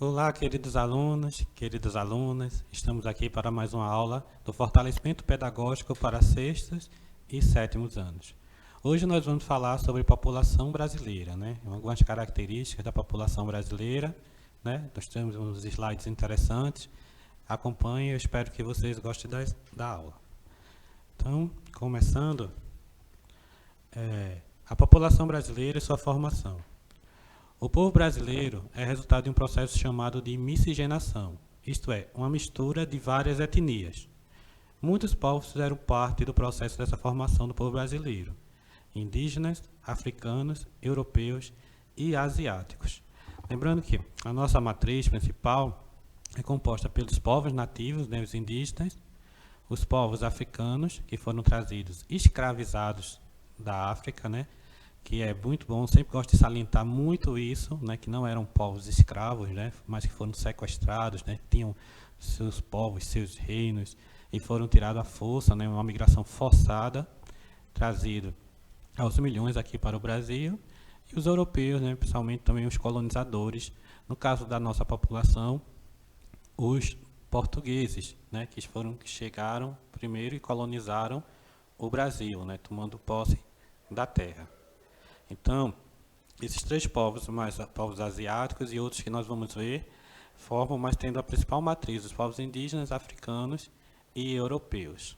Olá, queridos alunos, queridas alunas. Estamos aqui para mais uma aula do fortalecimento pedagógico para sextos e sétimos anos. Hoje nós vamos falar sobre população brasileira, né? Algumas características da população brasileira, né? Nós temos uns slides interessantes. Acompanhem, eu espero que vocês gostem da aula. Então, começando, a população brasileira e sua formação. O povo brasileiro é resultado de um processo chamado de miscigenação, isto é, uma mistura de várias etnias. Muitos povos fizeram parte do processo dessa formação do povo brasileiro: indígenas, africanos, europeus e asiáticos. Lembrando que a nossa matriz principal é composta pelos povos nativos, né, os indígenas, os povos africanos, que foram trazidos escravizados da África, né, que é muito bom, sempre gosto de salientar muito isso, né, que não eram povos escravos, né, mas que foram sequestrados, né, tinham seus povos, seus reinos, e foram tirados à força, né, uma migração forçada, trazido aos milhões aqui para o Brasil, e os europeus, né, principalmente também os colonizadores, no caso da nossa população, os portugueses, né, que chegaram primeiro e colonizaram o Brasil, né, tomando posse da terra. Então, esses três povos, mais povos asiáticos e outros que nós vamos ver, formam, mas tendo a principal matriz, os povos indígenas, africanos e europeus.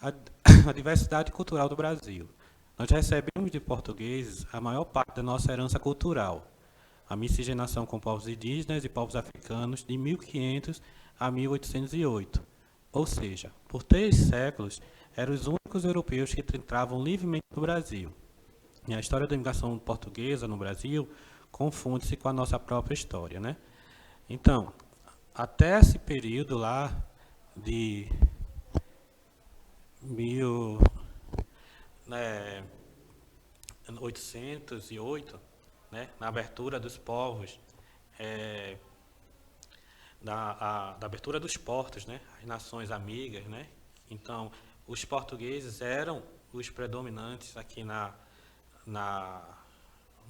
A, a diversidade cultural do Brasil. Nós recebemos de portugueses a maior parte da nossa herança cultural, a miscigenação com povos indígenas e povos africanos de 1500 a 1808. Ou seja, por 3 séculos, eram os únicos europeus que entravam livremente no Brasil. E a história da imigração portuguesa no Brasil confunde-se com a nossa própria história, né? Então, até esse período lá de 1808, né, na abertura dos povos, da abertura dos portos, né, as nações amigas, né? Então, os portugueses eram os predominantes aqui no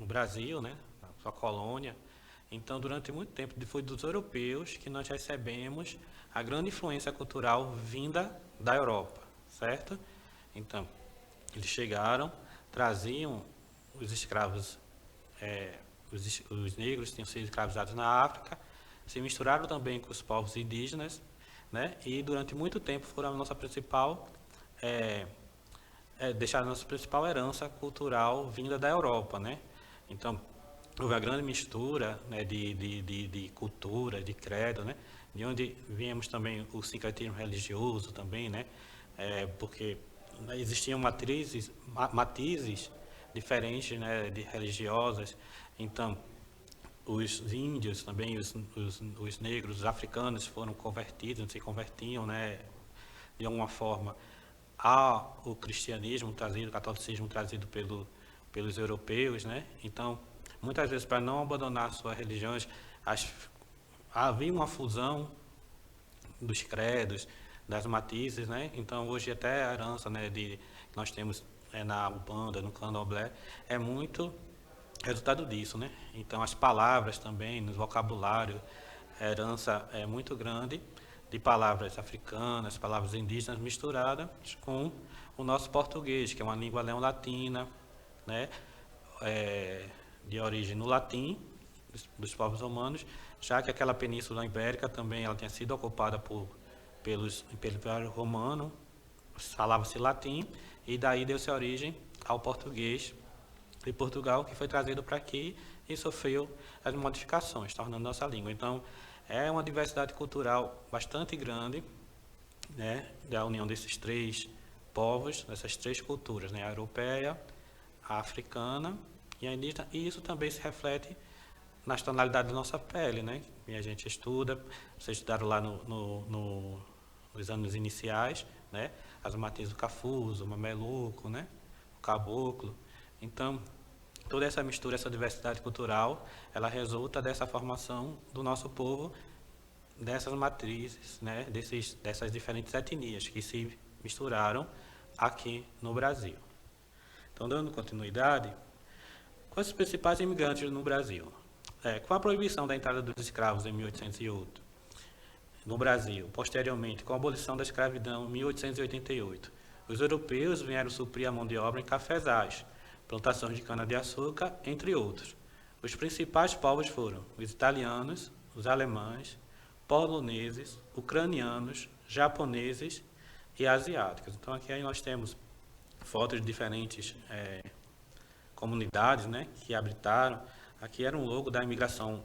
Brasil, né, na sua colônia. Então, durante muito tempo, foi dos europeus que nós recebemos a grande influência cultural vinda da Europa, certo? Então, eles chegaram, traziam os escravos, os negros tinham sido escravizados na África, se misturaram também com os povos indígenas, né? E durante muito tempo foram a nossa principal, deixaram a nossa principal herança cultural vinda da Europa, né? Então, houve a grande mistura, né, de cultura, de credo, né? De onde viemos também o sincretismo religioso também, né? Porque existiam matizes diferentes, né, de religiosas. Então, os índios também, os negros, os africanos foram convertidos, se convertiam, né, de alguma forma ao cristianismo trazido, o catolicismo trazido pelos europeus, né? Então, muitas vezes, para não abandonar suas religiões, havia uma fusão dos credos, das matizes, né? Então, hoje até a herança, né, que nós temos na Umbanda, no Candomblé, é muito resultado disso, né? Então, as palavras também, no vocabulário, a herança é muito grande de palavras africanas, palavras indígenas misturadas com o nosso português, que é uma língua neolatina, né? De origem no latim, dos povos romanos, já que aquela península ibérica também ela tinha sido ocupada pelo Império Romano, falava-se latim, e daí deu-se origem ao português de Portugal, que foi trazido para aqui e sofreu as modificações, tornando nossa língua. Então, é uma diversidade cultural bastante grande, né, da união desses três povos, dessas três culturas, né, a europeia, a africana e a indígena, e isso também se reflete nas tonalidades da nossa pele, né, e a gente estuda, vocês estudaram lá nos anos iniciais, né, as matizes do cafuso, o mameluco, né, o caboclo. Então, toda essa mistura, essa diversidade cultural, ela resulta dessa formação do nosso povo, dessas matrizes, né, dessas diferentes etnias que se misturaram aqui no Brasil. Então, dando continuidade, Quais os principais imigrantes no Brasil? Com a proibição da entrada dos escravos em 1808 no Brasil, posteriormente com a abolição da escravidão em 1888, os europeus vieram suprir a mão de obra em cafezais, plantações de cana-de-açúcar, entre outros. Os principais povos foram os italianos, os alemães, poloneses, ucranianos, japoneses e asiáticos. Então aqui aí nós temos fotos de diferentes comunidades, né, que habitaram. Aqui era um logo da imigração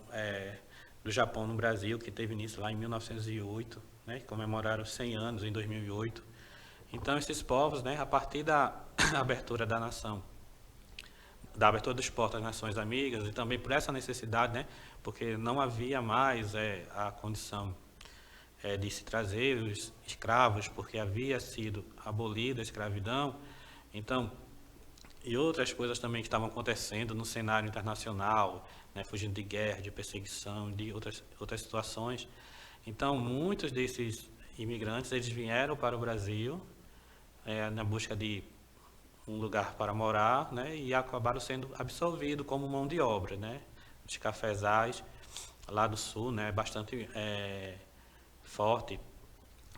do Japão no Brasil, que teve início lá em 1908, né, que comemoraram 100 anos em 2008. Então esses povos, né, a partir da abertura da nação, da abertura dos portos às nações amigas, e também por essa necessidade, né, porque não havia mais a condição de se trazer os escravos, porque havia sido abolida a escravidão, então, e outras coisas também que estavam acontecendo no cenário internacional, né, fugindo de guerra, de perseguição, de outras situações. Então, muitos desses imigrantes, eles vieram para o Brasil na busca de um lugar para morar, né, e acabaram sendo absorvidos como mão de obra, né, os cafezais lá do sul, né, bastante forte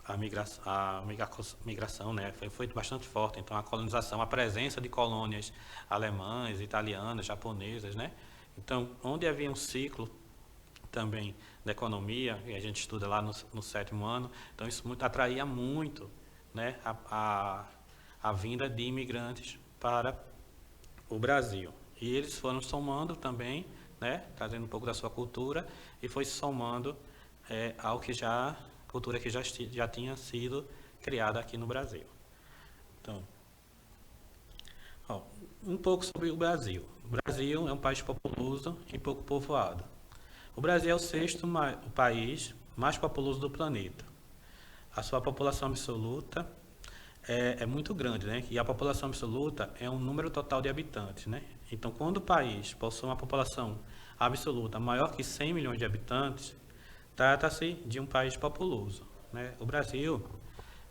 a migração, né, foi bastante forte. Então a colonização, a presença de colônias alemãs, italianas, japonesas, né, então onde havia um ciclo também da economia, e a gente estuda lá no 7º ano, então isso atraía muito, né, a vinda de imigrantes para o Brasil. E eles foram somando também, né, trazendo um pouco da sua cultura, e foi somando ao que cultura que já tinha sido criada aqui no Brasil. Então, um pouco sobre o Brasil. O Brasil é um país populoso e pouco povoado. O Brasil é o 6º país mais populoso do planeta. A sua população absoluta é muito grande, né? E a população absoluta é um número total de habitantes, né? Então, quando o país possui uma população absoluta maior que 100 milhões de habitantes, trata-se de um país populoso, né? O Brasil,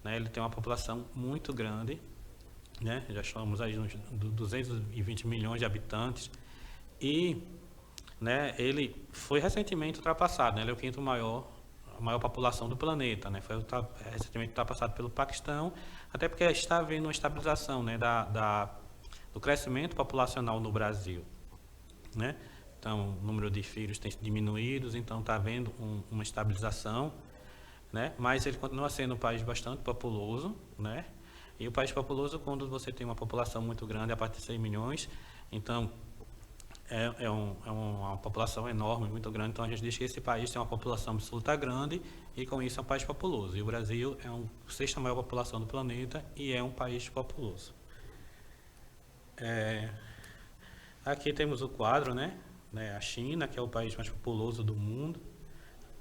né, ele tem uma população muito grande, né? Já estamos aí nos 220 milhões de habitantes e, né, ele foi recentemente ultrapassado, né? Ele é o 5º a maior população do planeta, né? Foi recentemente ultrapassado pelo Paquistão, até porque está havendo uma estabilização, né, do crescimento populacional no Brasil, né? Então, o número de filhos tem diminuído, então está havendo uma estabilização, né? Mas ele continua sendo um país bastante populoso, né? E o país populoso, quando você tem uma população muito grande, a partir de 100 milhões, então é uma população enorme, muito grande. Então a gente diz que esse país tem uma população absoluta grande e com isso é um país populoso. E o Brasil é a 6ª maior população do planeta e é um país populoso. Aqui temos o quadro, né? A China, que é o país mais populoso do mundo,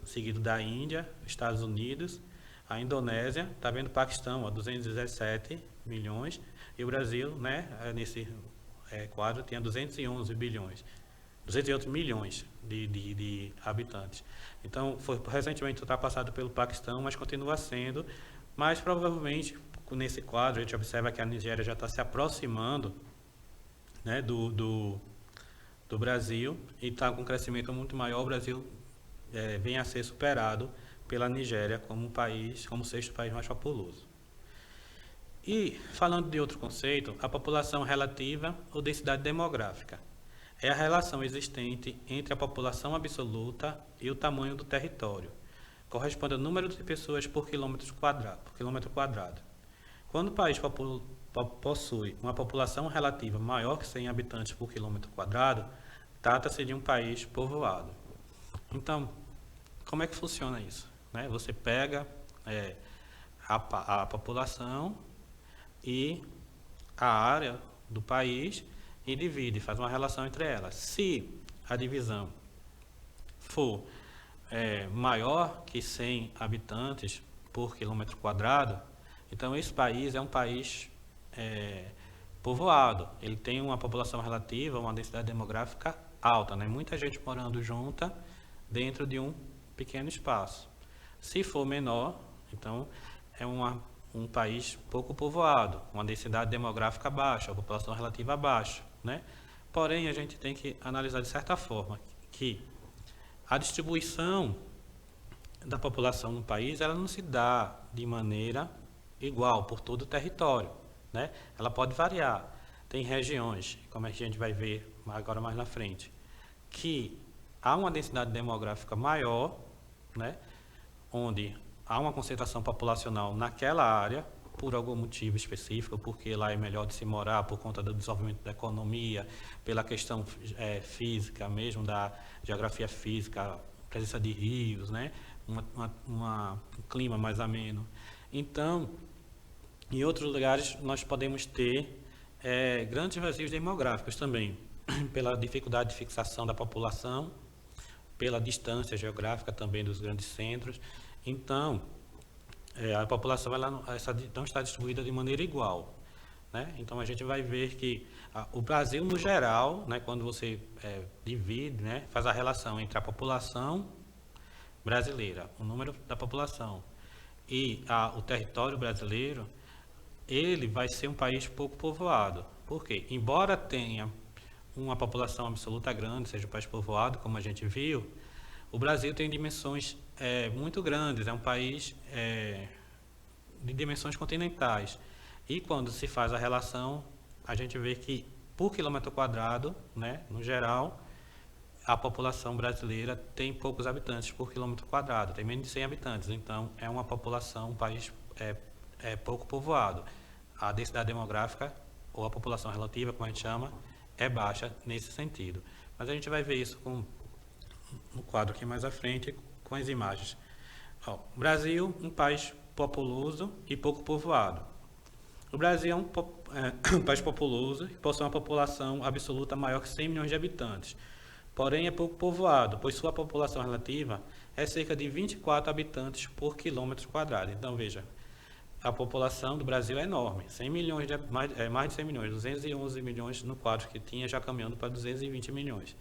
seguido da Índia, Estados Unidos, a Indonésia, está vendo o Paquistão, 217 milhões, e o Brasil, né, nesse quadro, tinha 211 milhões de habitantes. Então, foi recentemente ultrapassado pelo Paquistão, mas continua sendo, mas provavelmente, nesse quadro, a gente observa que a Nigéria já está se aproximando, né, do Brasil, e está com um crescimento muito maior. O Brasil vem a ser superado pela Nigéria como país, como o 6º país mais populoso. E, falando de outro conceito, a população relativa ou densidade demográfica é a relação existente entre a população absoluta e o tamanho do território. Corresponde ao número de pessoas por quilômetro quadrado. Quando o país possui uma população relativa maior que 100 habitantes por quilômetro quadrado, trata-se de um país povoado. Então, como é que funciona isso? Né? Você pega a população e a área do país e divide, faz uma relação entre elas. Se a divisão for maior que 100 habitantes por quilômetro quadrado, então esse país é um país povoado. Ele tem uma população relativa, uma densidade demográfica alta, né? Muita gente morando junta dentro de um pequeno espaço. Se for menor, então é um país pouco povoado, uma densidade demográfica baixa, a população relativa baixa, né? Porém, a gente tem que analisar de certa forma que a distribuição da população no país, ela não se dá de maneira igual por todo o território, né? Ela pode variar. Tem regiões, como a gente vai ver agora mais na frente, que há uma densidade demográfica maior, né? Onde há uma concentração populacional naquela área, por algum motivo específico, porque lá é melhor de se morar, por conta do desenvolvimento da economia, pela questão física mesmo, da geografia física, presença de rios, né? Um clima mais ameno. Então, em outros lugares, nós podemos ter grandes vazios demográficos também, pela dificuldade de fixação da população, pela distância geográfica também dos grandes centros. Então, a população ela não está distribuída de maneira igual, né? Então, a gente vai ver que o Brasil, no geral, né, quando você divide, né, faz a relação entre a população brasileira, o número da população e o território brasileiro, ele vai ser um país pouco povoado. Por quê? Embora tenha uma população absoluta grande, seja um país povoado, como a gente viu, o Brasil tem dimensões muito grandes, é um país de dimensões continentais. E quando se faz a relação, a gente vê que por quilômetro quadrado, né, no geral, a população brasileira tem poucos habitantes por quilômetro quadrado, tem menos de 100 habitantes, então é uma população, um país pouco povoado. A densidade demográfica, ou a população relativa, como a gente chama, é baixa nesse sentido. Mas a gente vai ver isso no quadro aqui mais à frente, com as imagens. Ó, Brasil, um país populoso e pouco povoado. O Brasil é um país populoso e possui uma população absoluta maior que 100 milhões de habitantes. Porém, é pouco povoado, pois sua população relativa é cerca de 24 habitantes por quilômetro quadrado. Então, veja, a população do Brasil é enorme, 100 milhões mais de 100 milhões, 211 milhões no quadro que tinha, já caminhando para 220 milhões.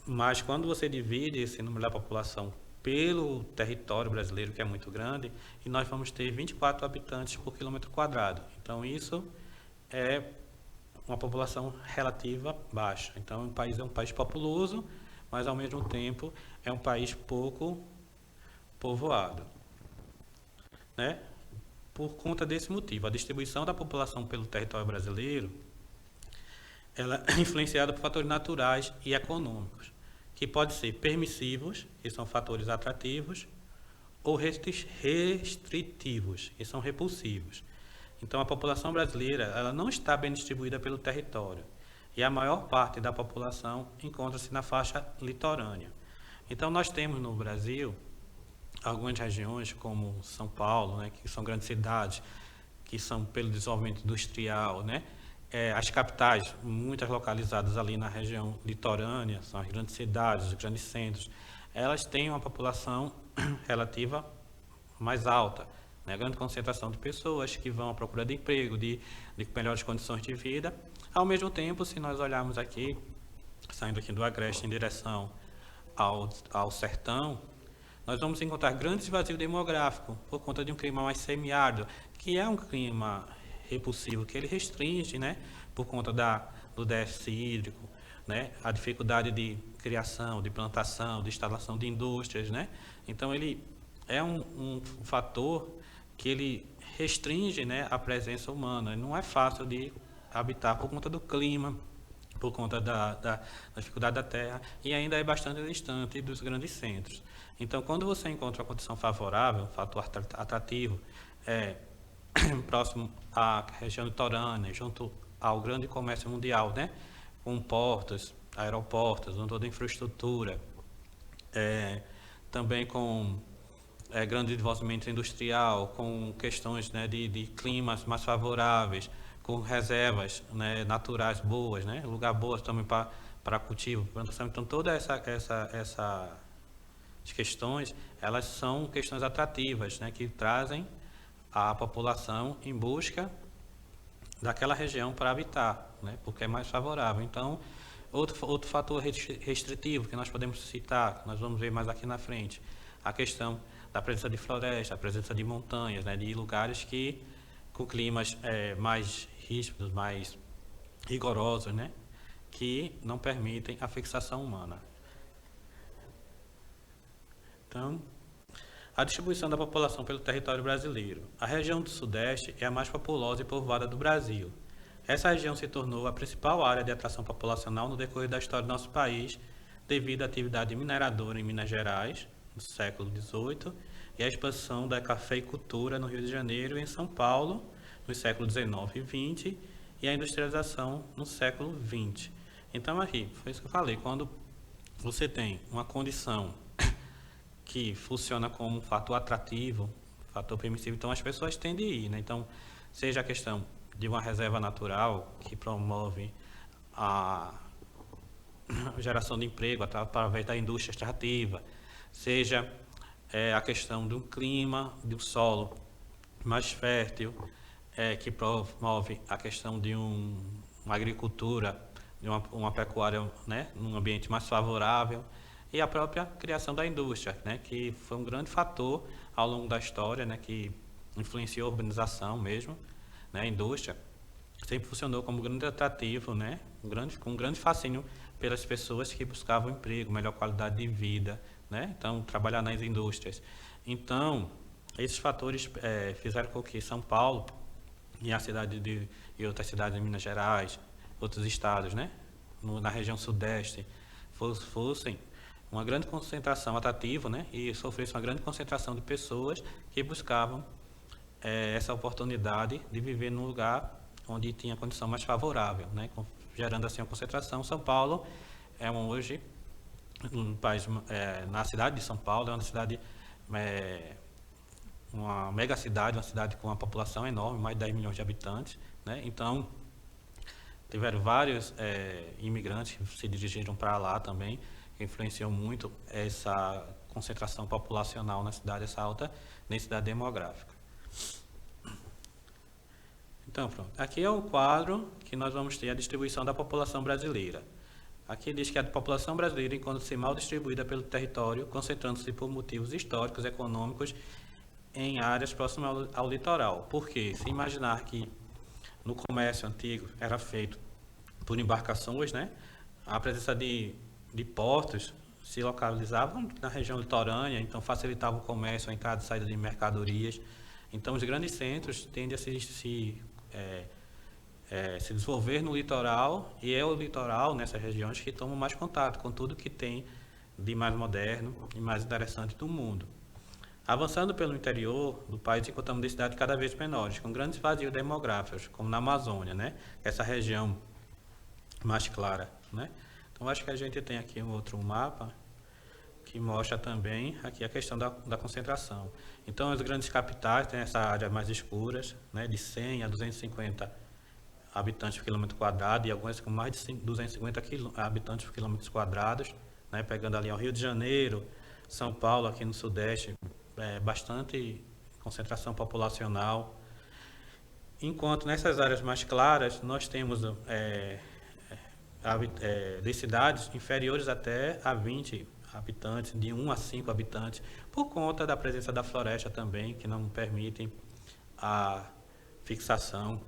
Mas quando você divide esse número da população pelo território brasileiro, que é muito grande, e nós vamos ter 24 habitantes por quilômetro quadrado. Então, isso é uma população relativa baixa. Então, o país é um país populoso, mas, ao mesmo tempo, é um país pouco povoado, né? Por conta desse motivo, a distribuição da população pelo território brasileiro, ela é influenciada por fatores naturais e econômicos, que podem ser permissivos, que são fatores atrativos, ou restritivos, que são repulsivos. Então, a população brasileira ela não está bem distribuída pelo território, e a maior parte da população encontra-se na faixa litorânea. Então, nós temos no Brasil algumas regiões, como São Paulo, né, que são grandes cidades, que são pelo desenvolvimento industrial, né? As capitais, muitas localizadas ali na região litorânea, são as grandes cidades, os grandes centros, elas têm uma população relativa mais alta, né? Grande concentração de pessoas que vão à procura de emprego, de melhores condições de vida. Ao mesmo tempo, se nós olharmos aqui, saindo aqui do Agreste em direção ao sertão, nós vamos encontrar grandes vazios demográficos por conta de um clima mais semiárido, que é um clima repulsivo, que ele restringe, né, por conta do déficit hídrico, né, a dificuldade de criação, de plantação, de instalação de indústrias, né. Então, ele é um fator que ele restringe, né, a presença humana. Não é fácil de habitar por conta do clima, por conta da dificuldade da terra, e ainda é bastante distante dos grandes centros. Então, quando você encontra uma condição favorável, um fator atrativo, próximo à região litorânea, junto ao grande comércio mundial, né, com portos, aeroportos, com toda a infraestrutura, também com grande desenvolvimento industrial, com questões, né, de climas mais favoráveis, com reservas, né, naturais boas, né, lugar boas também para cultivo, plantação. Então, todas essas questões, elas são questões atrativas, né, que trazem a população em busca daquela região para habitar, né, porque é mais favorável. Então, outro fator restritivo que nós podemos citar, que nós vamos ver mais aqui na frente, a questão da presença de floresta, a presença de montanhas, né, de lugares com climas mais ríspidos, mais rigorosos, né, que não permitem a fixação humana. Então, a distribuição da população pelo território brasileiro. A região do Sudeste é a mais populosa e povoada do Brasil. Essa região se tornou a principal área de atração populacional no decorrer da história do nosso país, devido à atividade mineradora em Minas Gerais, no século XVIII, e à expansão da cafeicultura no Rio de Janeiro e em São Paulo, nos séculos XIX e XX, e a industrialização no século XX. Então, aqui, foi isso que eu falei, quando você tem uma condição que funciona como um fator atrativo, fator permissivo, então as pessoas tendem a ir, né? Então, seja a questão de uma reserva natural que promove a geração de emprego através da indústria extrativa, seja a questão de um clima, de um solo mais fértil, que promove a questão de uma agricultura, de uma pecuária, né, num ambiente mais favorável, e a própria criação da indústria, né, que foi um grande fator ao longo da história, né, que influenciou a urbanização mesmo, né, a indústria sempre funcionou como um grande atrativo, né, com um grande fascínio pelas pessoas que buscavam emprego, melhor qualidade de vida, né, então trabalhar nas indústrias. Então, esses fatores fizeram com que São Paulo e outras cidades de Minas Gerais, outros estados, né, na região sudeste, fossem uma grande concentração atrativa, né, e sofresse uma grande concentração de pessoas que buscavam essa oportunidade de viver num lugar onde tinha condição mais favorável, né, gerando assim uma concentração. São Paulo é hoje um país, na cidade de São Paulo é uma cidade, uma mega cidade, uma cidade com uma população enorme, mais de 10 milhões de habitantes, né, então tiveram vários imigrantes que se dirigiram para lá também, que influenciou muito essa concentração populacional na cidade, essa alta densidade demográfica. Então, pronto. Aqui é o quadro que nós vamos ter a distribuição da população brasileira. Aqui diz que a população brasileira encontra-se mal distribuída pelo território, concentrando-se por motivos históricos e econômicos em áreas próximas ao litoral. Por quê? Se imaginar que no comércio antigo era feito por embarcações, né? A presença de portos se localizavam na região litorânea, então facilitava o comércio, a entrada e saída de mercadorias. Então, os grandes centros tendem a se desenvolver no litoral, e é o litoral, nessas regiões, que toma mais contato com tudo que tem de mais moderno e mais interessante do mundo. Avançando pelo interior do país, encontramos densidades cada vez menores, com grandes vazios demográficos, como na Amazônia, né? Essa região mais clara, né? Então, acho que a gente tem aqui um outro mapa que mostra também aqui a questão da concentração. Então, as grandes capitais têm essa área mais escuras, né, de 100 a 250 habitantes por quilômetro quadrado, e algumas com mais de 250 habitantes por quilômetro quadrados, né, pegando ali ao Rio de Janeiro, São Paulo, aqui no Sudeste, bastante concentração populacional. Enquanto nessas áreas mais claras, nós temos densidades inferiores até a 20 habitantes, de 1 a 5 habitantes, por conta da presença da floresta também, que não permitem a fixação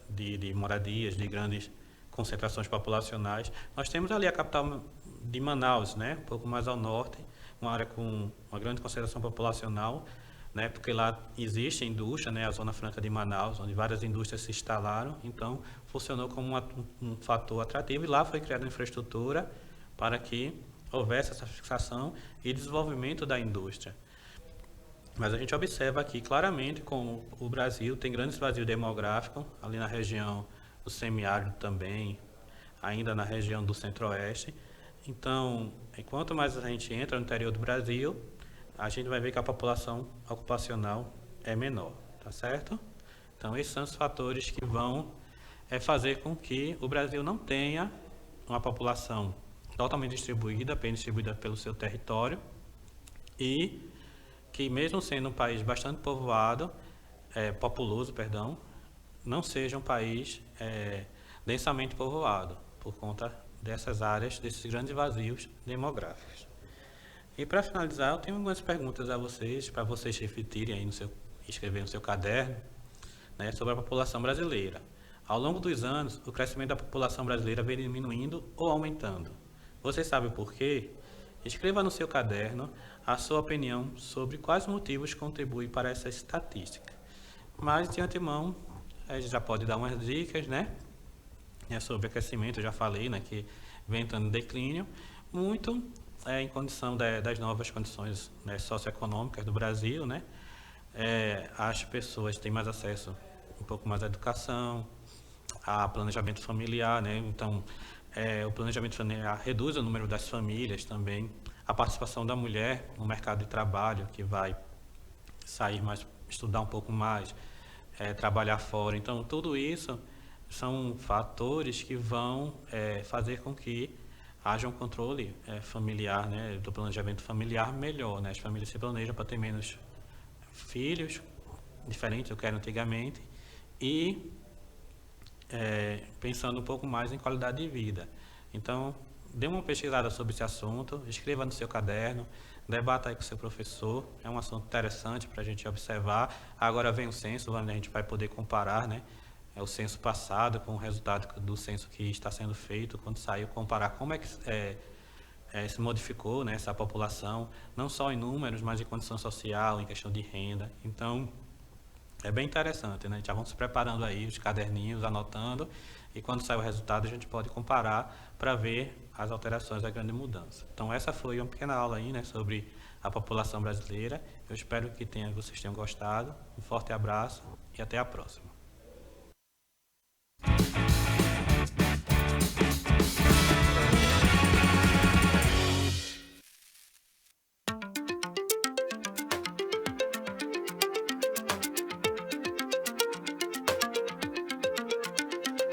de moradias, de grandes concentrações populacionais. Nós temos ali a capital de Manaus, né, um pouco mais ao norte, uma área com uma grande concentração populacional, né, porque lá existe indústria, né, a Zona Franca de Manaus, onde várias indústrias se instalaram, então funcionou como um fator atrativo, e lá foi criada a infraestrutura para que houvesse essa fixação e desenvolvimento da indústria. Mas a gente observa aqui claramente como o Brasil tem grandes vazios demográficos, ali na região do semiárido também, ainda na região do centro-oeste. Então, enquanto mais a gente entra no interior do Brasil, a gente vai ver que a população ocupacional é menor, tá certo? Então, esses são os fatores que vão fazer com que o Brasil não tenha uma população totalmente distribuída, bem distribuída pelo seu território, e que, mesmo sendo um país bastante povoado, populoso, perdão, não seja um país densamente povoado, por conta dessas áreas, desses grandes vazios demográficos. E para finalizar, eu tenho algumas perguntas a vocês, para vocês refletirem aí escrever no seu caderno, né, sobre a população brasileira. Ao longo dos anos, o crescimento da população brasileira vem diminuindo ou aumentando. Você sabe por quê? Escreva no seu caderno a sua opinião sobre quais motivos contribuem para essa estatística. Mas, de antemão, a gente já pode dar umas dicas, né? Sobre aquecimento, eu já falei, né, que vem entrando em declínio, muito em condição das novas condições, né, socioeconômicas do Brasil, né? As pessoas têm mais acesso um pouco mais à educação, a planejamento familiar, né? Então, o planejamento familiar reduz o número das famílias também, a participação da mulher no mercado de trabalho, que vai sair mais, estudar um pouco mais, trabalhar fora. Então, tudo isso são fatores que vão fazer com que haja um controle familiar, né, do planejamento familiar melhor, né? As famílias se planejam para ter menos filhos, diferente do que era antigamente, e pensando um pouco mais em qualidade de vida. Então, dê uma pesquisada sobre esse assunto, escreva no seu caderno, debata aí com o seu professor, é um assunto interessante para a gente observar. Agora vem o censo, onde a gente vai poder comparar, né, o censo passado com o resultado do censo que está sendo feito, quando saiu, comparar como é que se modificou, né, essa população, não só em números, mas em condição social, em questão de renda. Então, é bem interessante, né? Já vamos se preparando aí, os caderninhos, anotando, e quando sair o resultado a gente pode comparar para ver as alterações da grande mudança. Então essa foi uma pequena aula aí, né, sobre a população brasileira. Eu espero que vocês tenham gostado. Um forte abraço e até a próxima.